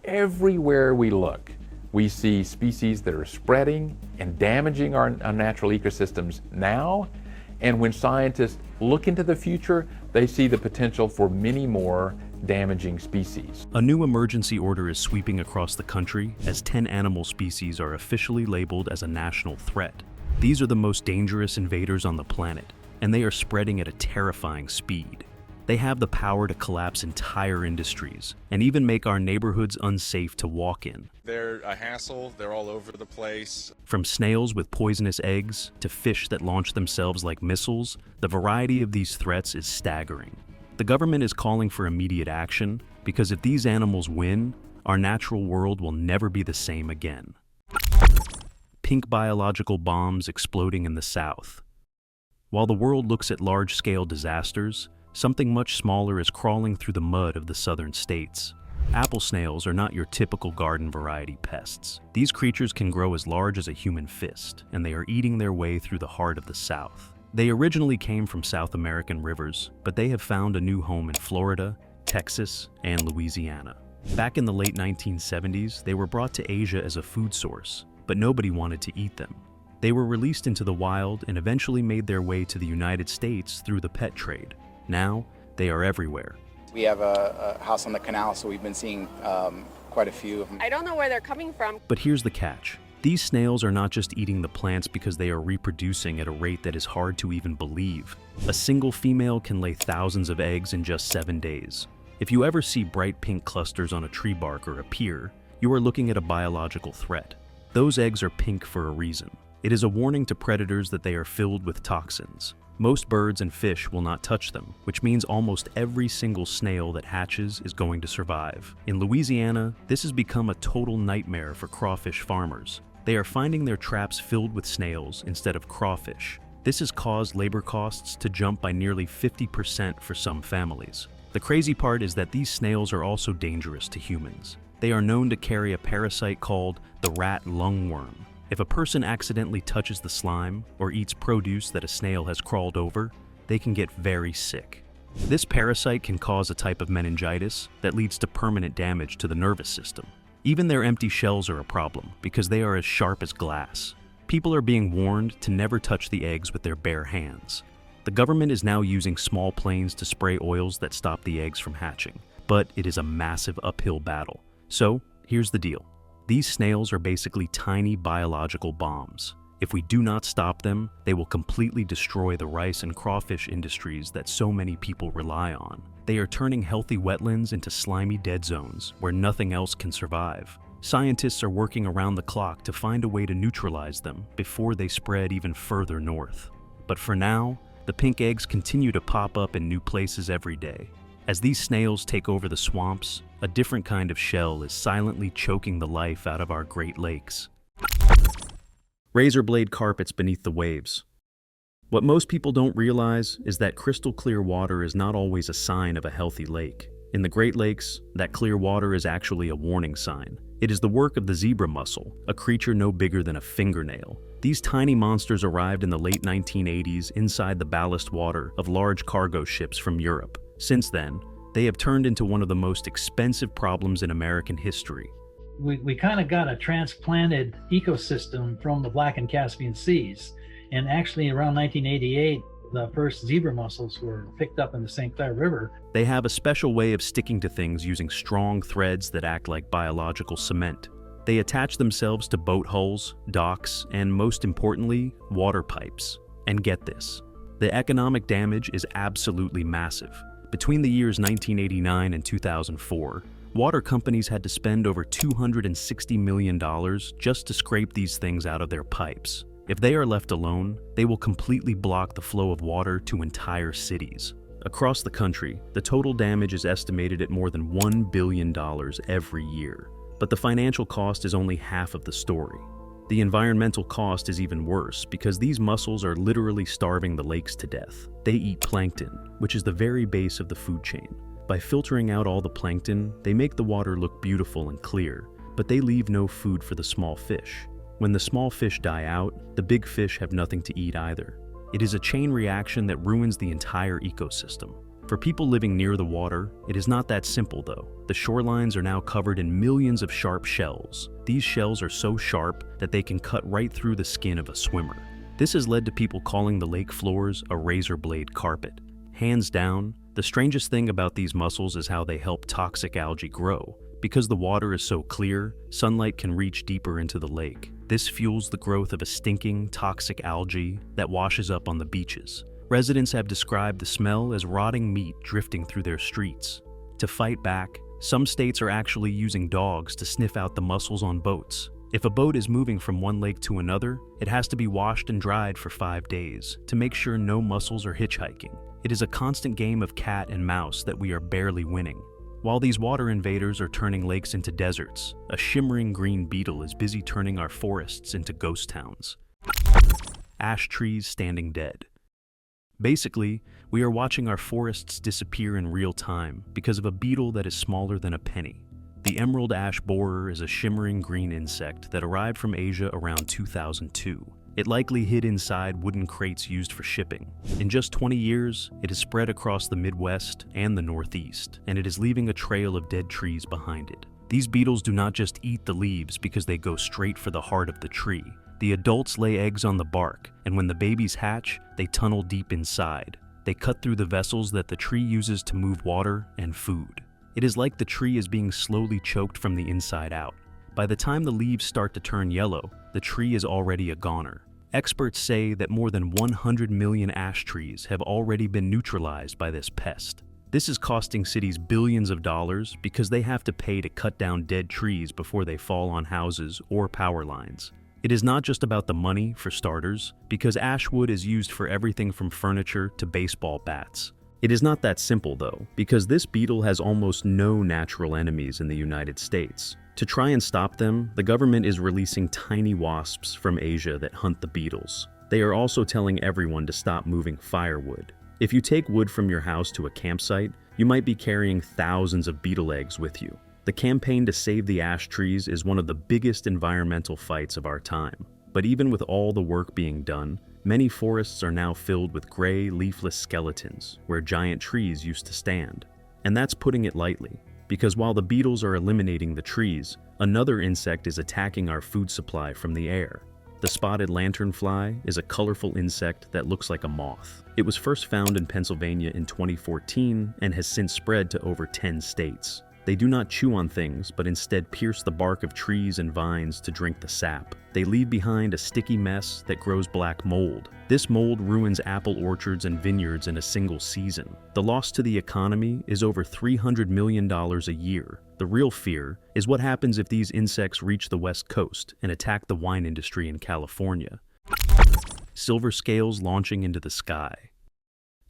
Everywhere we look, we see species that are spreading and damaging our natural ecosystems now. And when scientists look into the future, they see the potential for many more damaging species. A new emergency order is sweeping across the country as 10 animal species are officially labeled as a national threat. These are the most dangerous invaders on the planet, and they are spreading at a terrifying speed. They have the power to collapse entire industries and even make our neighborhoods unsafe to walk in. They're a hassle, they're all over the place. From snails with poisonous eggs to fish that launch themselves like missiles, the variety of these threats is staggering. The government is calling for immediate action because if these animals win, our natural world will never be the same again. Pink biological bombs exploding in the South. While the world looks at large-scale disasters, something much smaller is crawling through the mud of the southern states. Apple snails are not your typical garden variety pests. These creatures can grow as large as a human fist, and they are eating their way through the heart of the South. They originally came from South American rivers, but they have found a new home in Florida, Texas, and Louisiana. Back in the late 1970s, they were brought to Asia as a food source, but nobody wanted to eat them. They were released into the wild and eventually made their way to the United States through the pet trade. Now, they are everywhere. We have a house on the canal, so we've been seeing quite a few of them. I don't know where they're coming from. But here's the catch. These snails are not just eating the plants because they are reproducing at a rate that is hard to even believe. A single female can lay thousands of eggs in just 7 days. If you ever see bright pink clusters on a tree bark or a pier, you are looking at a biological threat. Those eggs are pink for a reason. It is a warning to predators that they are filled with toxins. Most birds and fish will not touch them, which means almost every single snail that hatches is going to survive. In Louisiana, this has become a total nightmare for crawfish farmers. They are finding their traps filled with snails instead of crawfish. This has caused labor costs to jump by nearly 50% for some families. The crazy part is that these snails are also dangerous to humans. They are known to carry a parasite called the rat lungworm. If a person accidentally touches the slime or eats produce that a snail has crawled over, they can get very sick. This parasite can cause a type of meningitis that leads to permanent damage to the nervous system. Even their empty shells are a problem because they are as sharp as glass. People are being warned to never touch the eggs with their bare hands. The government is now using small planes to spray oils that stop the eggs from hatching, but it is a massive uphill battle. So, here's the deal. These snails are basically tiny biological bombs. If we do not stop them, they will completely destroy the rice and crawfish industries that so many people rely on. They are turning healthy wetlands into slimy dead zones where nothing else can survive. Scientists are working around the clock to find a way to neutralize them before they spread even further north. But for now, the pink eggs continue to pop up in new places every day. As these snails take over the swamps, a different kind of shell is silently choking the life out of our Great Lakes. Razor blade carpets beneath the waves. What most people don't realize is that crystal clear water is not always a sign of a healthy lake. In the Great Lakes, that clear water is actually a warning sign. It is the work of the zebra mussel, a creature no bigger than a fingernail. These tiny monsters arrived in the late 1980s inside the ballast water of large cargo ships from Europe. Since then, they have turned into one of the most expensive problems in American history. We kind of got a transplanted ecosystem from the Black and Caspian Seas. And actually around 1988, the first zebra mussels were picked up in the St. Clair River. They have a special way of sticking to things using strong threads that act like biological cement. They attach themselves to boat hulls, docks, and most importantly, water pipes. And get this, the economic damage is absolutely massive. Between the years 1989 and 2004, water companies had to spend over $260 million just to scrape these things out of their pipes. If they are left alone, they will completely block the flow of water to entire cities. Across the country, the total damage is estimated at more than $1 billion every year. But the financial cost is only half of the story. The environmental cost is even worse because these mussels are literally starving the lakes to death. They eat plankton, which is the very base of the food chain. By filtering out all the plankton, they make the water look beautiful and clear, but they leave no food for the small fish. When the small fish die out, the big fish have nothing to eat either. It is a chain reaction that ruins the entire ecosystem. For people living near the water, it is not that simple though. The shorelines are now covered in millions of sharp shells. These shells are so sharp that they can cut right through the skin of a swimmer. This has led to people calling the lake floors a razor blade carpet. Hands down, the strangest thing about these mussels is how they help toxic algae grow. Because the water is so clear, sunlight can reach deeper into the lake. This fuels the growth of a stinking, toxic algae that washes up on the beaches. Residents have described the smell as rotting meat drifting through their streets. To fight back, some states are actually using dogs to sniff out the mussels on boats. If a boat is moving from one lake to another, it has to be washed and dried for 5 days to make sure no mussels are hitchhiking. It is a constant game of cat and mouse that we are barely winning. While these water invaders are turning lakes into deserts, a shimmering green beetle is busy turning our forests into ghost towns. Ash trees standing dead. Basically, we are watching our forests disappear in real time because of a beetle that is smaller than a penny. The emerald ash borer is a shimmering green insect that arrived from Asia around 2002. It likely hid inside wooden crates used for shipping. In just 20 years, it has spread across the Midwest and the Northeast, and it is leaving a trail of dead trees behind it. These beetles do not just eat the leaves because they go straight for the heart of the tree. The adults lay eggs on the bark, and when the babies hatch, they tunnel deep inside. They cut through the vessels that the tree uses to move water and food. It is like the tree is being slowly choked from the inside out. By the time the leaves start to turn yellow, the tree is already a goner. Experts say that more than 100 million ash trees have already been neutralized by this pest. This is costing cities billions of dollars because they have to pay to cut down dead trees before they fall on houses or power lines. It is not just about the money, for starters, because ash wood is used for everything from furniture to baseball bats. It is not that simple though, because this beetle has almost no natural enemies in the United States. To try and stop them, the government is releasing tiny wasps from Asia that hunt the beetles. They are also telling everyone to stop moving firewood. If you take wood from your house to a campsite, you might be carrying thousands of beetle eggs with you. The campaign to save the ash trees is one of the biggest environmental fights of our time. But even with all the work being done, many forests are now filled with gray, leafless skeletons where giant trees used to stand. And that's putting it lightly, because while the beetles are eliminating the trees, another insect is attacking our food supply from the air. The spotted lanternfly is a colorful insect that looks like a moth. It was first found in Pennsylvania in 2014 and has since spread to over 10 states. They do not chew on things, but instead pierce the bark of trees and vines to drink the sap. They leave behind a sticky mess that grows black mold. This mold ruins apple orchards and vineyards in a single season. The loss to the economy is over $300 million a year. The real fear is what happens if these insects reach the West Coast and attack the wine industry in California. Silver scales launching into the sky.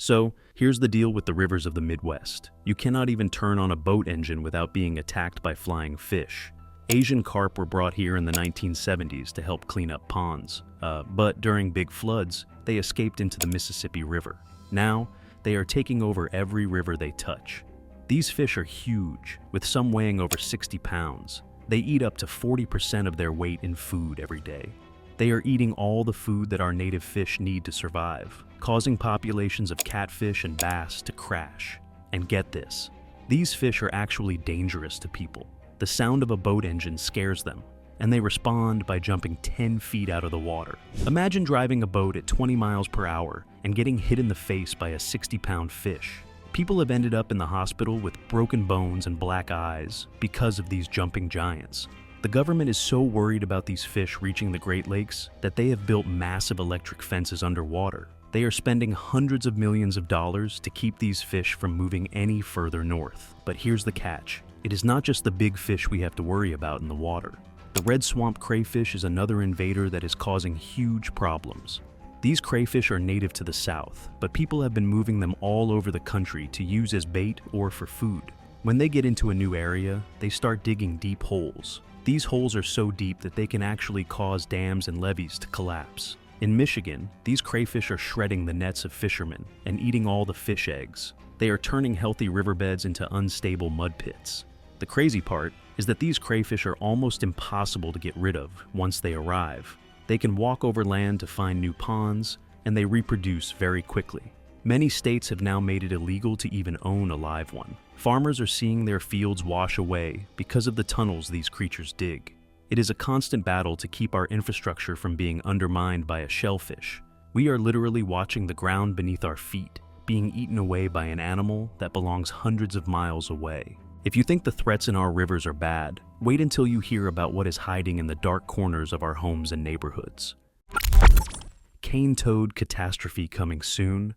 So, here's the deal with the rivers of the Midwest. You cannot even turn on a boat engine without being attacked by flying fish. Asian carp were brought here in the 1970s to help clean up ponds. But during big floods, they escaped into the Mississippi River. Now, they are taking over every river they touch. These fish are huge, with some weighing over 60 pounds. They eat up to 40% of their weight in food every day. They are eating all the food that our native fish need to survive, causing populations of catfish and bass to crash. And get this, these fish are actually dangerous to people. The sound of a boat engine scares them, and they respond by jumping 10 feet out of the water. Imagine driving a boat at 20 miles per hour and getting hit in the face by a 60-pound fish. People have ended up in the hospital with broken bones and black eyes because of these jumping giants. The government is so worried about these fish reaching the Great Lakes that they have built massive electric fences underwater. They are spending hundreds of millions of dollars to keep these fish from moving any further north. But here's the catch. It is not just the big fish we have to worry about in the water. The red swamp crayfish is another invader that is causing huge problems. These crayfish are native to the south, but people have been moving them all over the country to use as bait or for food. When they get into a new area, they start digging deep holes. These holes are so deep that they can actually cause dams and levees to collapse. In Michigan, these crayfish are shredding the nets of fishermen and eating all the fish eggs. They are turning healthy riverbeds into unstable mud pits. The crazy part is that these crayfish are almost impossible to get rid of once they arrive. They can walk over land to find new ponds, and they reproduce very quickly. Many states have now made it illegal to even own a live one. Farmers are seeing their fields wash away because of the tunnels these creatures dig. It is a constant battle to keep our infrastructure from being undermined by a shellfish. We are literally watching the ground beneath our feet being eaten away by an animal that belongs hundreds of miles away. If you think the threats in our rivers are bad, wait until you hear about what is hiding in the dark corners of our homes and neighborhoods. Cane toad catastrophe coming soon.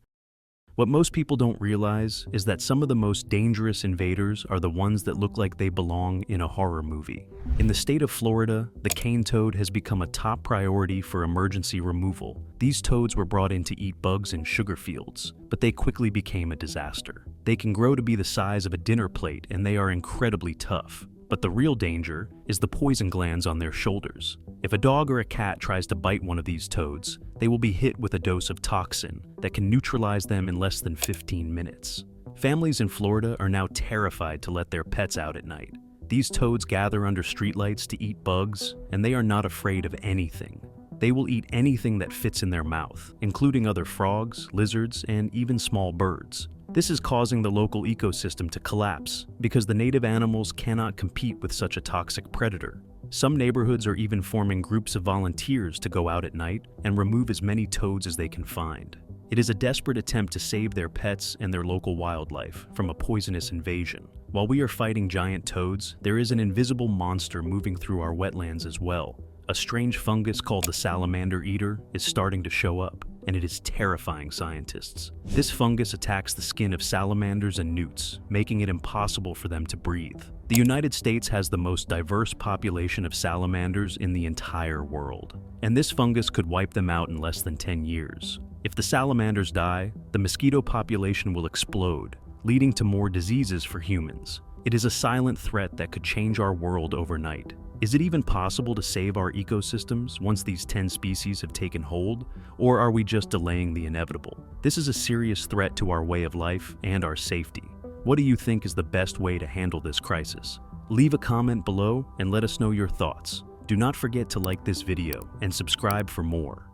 What most people don't realize is that some of the most dangerous invaders are the ones that look like they belong in a horror movie. In the state of Florida, the cane toad has become a top priority for emergency removal. These toads were brought in to eat bugs in sugar fields, but they quickly became a disaster. They can grow to be the size of a dinner plate, and they are incredibly tough. But the real danger is the poison glands on their shoulders. If a dog or a cat tries to bite one of these toads, they will be hit with a dose of toxin that can neutralize them in less than 15 minutes. Families in Florida are now terrified to let their pets out at night. These toads gather under streetlights to eat bugs, and they are not afraid of anything. They will eat anything that fits in their mouth, including other frogs, lizards, and even small birds. This is causing the local ecosystem to collapse because the native animals cannot compete with such a toxic predator. Some neighborhoods are even forming groups of volunteers to go out at night and remove as many toads as they can find. It is a desperate attempt to save their pets and their local wildlife from a poisonous invasion. While we are fighting giant toads, there is an invisible monster moving through our wetlands as well. A strange fungus called the salamander eater is starting to show up, and it is terrifying scientists. This fungus attacks the skin of salamanders and newts, making it impossible for them to breathe. The United States has the most diverse population of salamanders in the entire world, and this fungus could wipe them out in less than 10 years. If the salamanders die, the mosquito population will explode, leading to more diseases for humans. It is a silent threat that could change our world overnight. Is it even possible to save our ecosystems once these 10 species have taken hold, or are we just delaying the inevitable? This is a serious threat to our way of life and our safety. What do you think is the best way to handle this crisis? Leave a comment below and let us know your thoughts. Do not forget to like this video and subscribe for more.